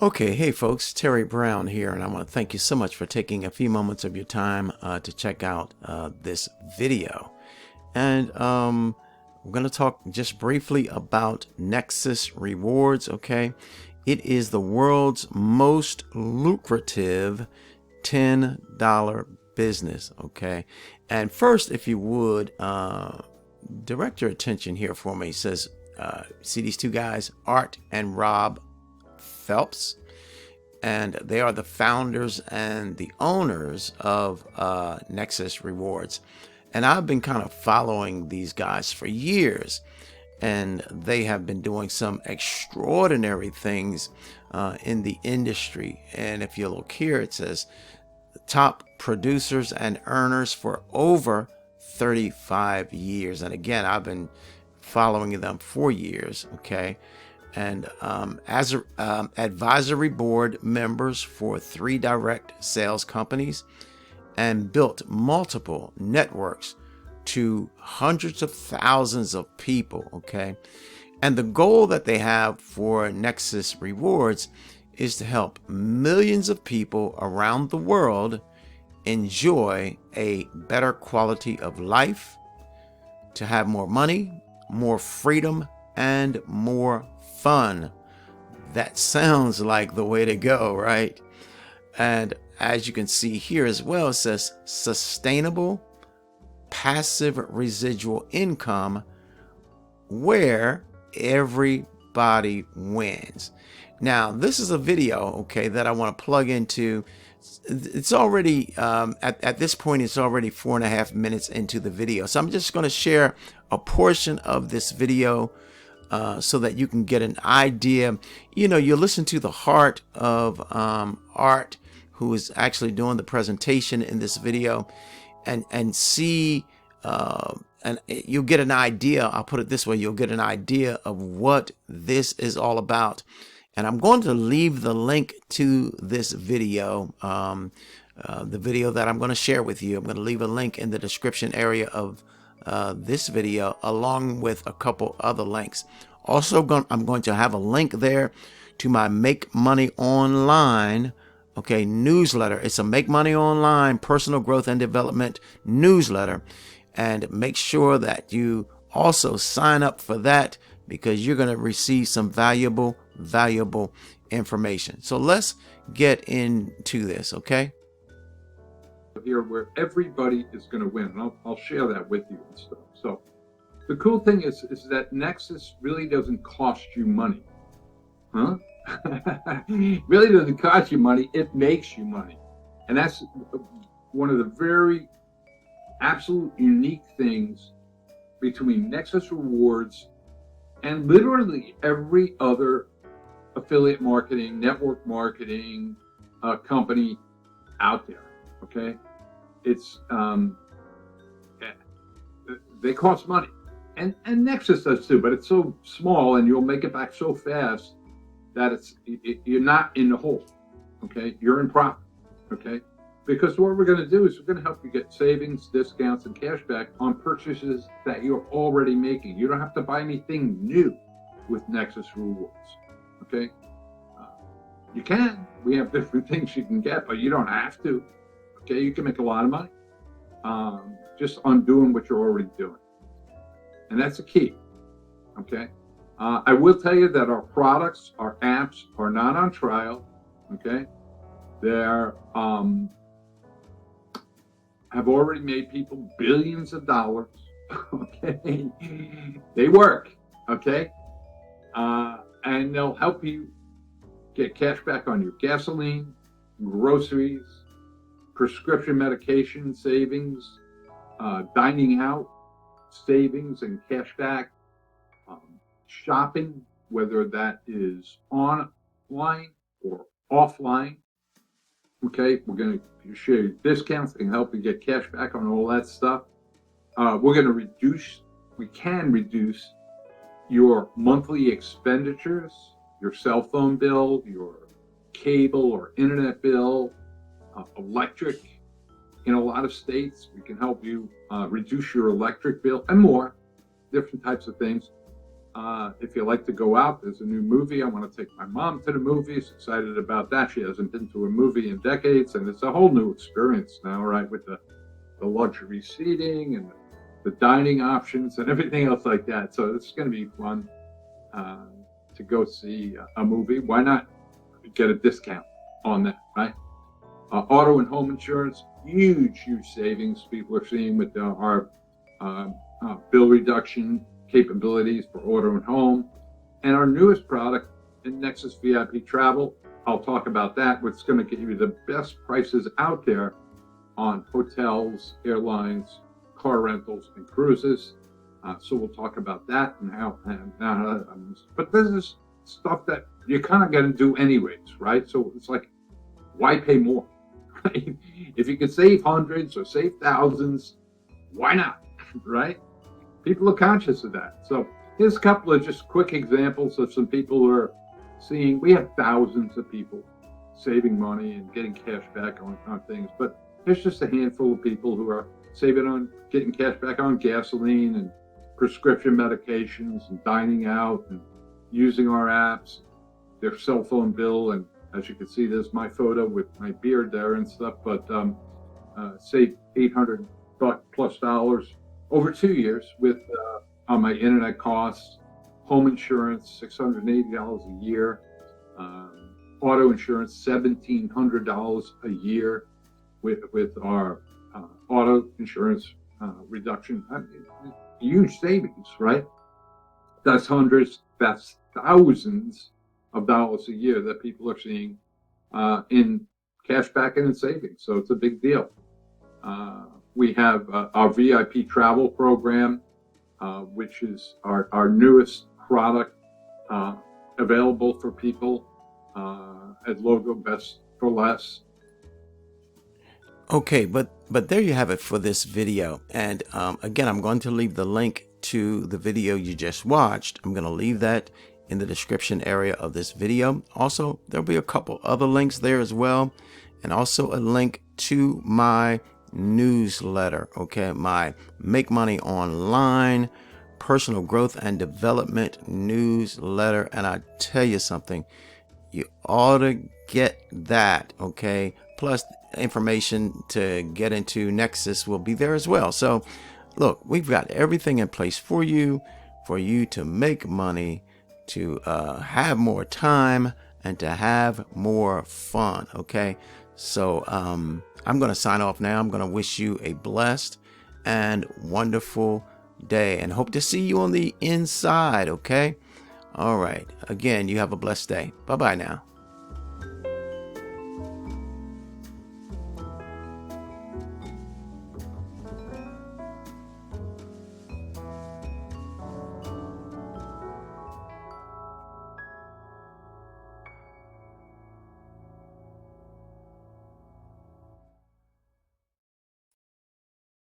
Okay, hey folks, Terry Brown here, and I want to thank you so much for taking a few moments of your time to check out this video. And we're going to talk just briefly about Nexus rewards, okay? It is the world's most lucrative $10 business, okay? And first, if you would, direct your attention here for me. It says, see these two guys, Art and Rob Phelps, and they are the founders and the owners of Nexus Rewards. And I've been kind of following these guys for years, and they have been doing some extraordinary things in the industry. And if you look here, it says top producers and earners for over 35 years. And again, I've been following them for years, okay? And as advisory board members for 3 direct sales companies, and built multiple networks to hundreds of thousands of people, okay? And the goal that they have for Nexus Rewards is to help millions of people around the world enjoy a better quality of life, to have more money, more freedom, and more fun. That sounds like the way to go, right? And as you can see here as well, it says sustainable passive residual income where everybody wins. Now, this is a video, okay, that I want to plug into. It's already, at this point, it's already 4.5 minutes into the video. So I'm just going to share a portion of this video so that you can get an idea. You know, you listen to the heart of Art, who is actually doing the presentation in this video, and see, and you'll get an idea. I'll put it this way: you'll get an idea of what this is all about. And I'm going to leave the link to this video, the video that I'm going to share with you. I'm going to leave a link in the description area of this video, along with a couple other links. Also, I'm going to have a link there to my Make Money Online, okay, newsletter. It's a Make Money Online personal growth and development newsletter. And make sure that you also sign up for that, because you're going to receive some valuable information. So let's get into this, okay? Here where everybody is going to win, and I'll share that with you and stuff. So the cool thing is that Nexus really doesn't cost you money, huh? Really doesn't cost you money. It makes you money, and that's one of the very absolute unique things between Nexus Rewards and literally every other affiliate marketing, network marketing company out there. Okay, it's they cost money, and Nexus does too, but it's so small, and you'll make it back so fast that you're not in the hole. Okay, you're in profit. Okay, because what we're going to do is we're going to help you get savings, discounts, and cash back on purchases that you're already making. You don't have to buy anything new with Nexus Rewards. Okay, you can. We have different things you can get, but you don't have to. Okay, you can make a lot of money just on doing what you're already doing, and that's the key. Okay, I will tell you that our products, our apps, are not on trial. Okay, they're have already made people billions of dollars. Okay, they work. Okay, and they'll help you get cash back on your gasoline, groceries, prescription medication savings, dining out savings and cash back, shopping, whether that is online or offline. Okay, we're going to share discounts and help you get cash back on all that stuff. We can reduce your monthly expenditures, your cell phone bill, your cable or internet bill, electric. In a lot of states, we can help you reduce your electric bill and more, different types of things. If you like to go out, there's a new movie. I want to take my mom to the movies. Excited about that. She hasn't been to a movie in decades, and it's a whole new experience now, right? With the luxury seating and the dining options and everything else like that. So it's going to be fun to go see a movie. Why not get a discount on that, right? Auto and home insurance, huge savings people are seeing with our bill reduction capabilities for auto and home. And our newest product in Nexus VIP Travel, I'll talk about that, which is going to get you the best prices out there on hotels, airlines, car rentals, and cruises. So we'll talk about that and how. But this is stuff that you kind of got to do anyways, right? So it's like, why pay more? If you can save hundreds or save thousands, why not, right? People are conscious of that. So here's a couple of just quick examples of some people who are seeing. We have thousands of people saving money and getting cash back on things, but there's just a handful of people who are saving on getting cash back on gasoline and prescription medications and dining out and using our apps, their cell phone bill. And as you can see, there's my photo with my beard there and stuff, but save $800 plus over 2 years with on my internet costs, home insurance, $680 a year, auto insurance, $1,700 a year with our auto insurance reduction. I mean, huge savings, right? That's hundreds, that's thousands of dollars a year that people are seeing in cash back and in savings. So it's a big deal. We have our VIP travel program, which is our newest product available for people at logo best for less. Okay, but there you have it for this video. And again, I'm going to leave the link to the video you just watched. I'm going to leave that in the description area of this video. Also, there'll be a couple other links there as well, and also a link to my newsletter, okay, my Make Money Online personal growth and development newsletter. And I tell you something, you ought to get that, okay? Plus information to get into Nexus will be there as well. So look, we've got everything in place for you to make money, to have more time, and to have more fun, okay? So I'm going to sign off now. I'm going to wish you a blessed and wonderful day and hope to see you on the inside, okay? All right. Again, you have a blessed day. Bye-bye now.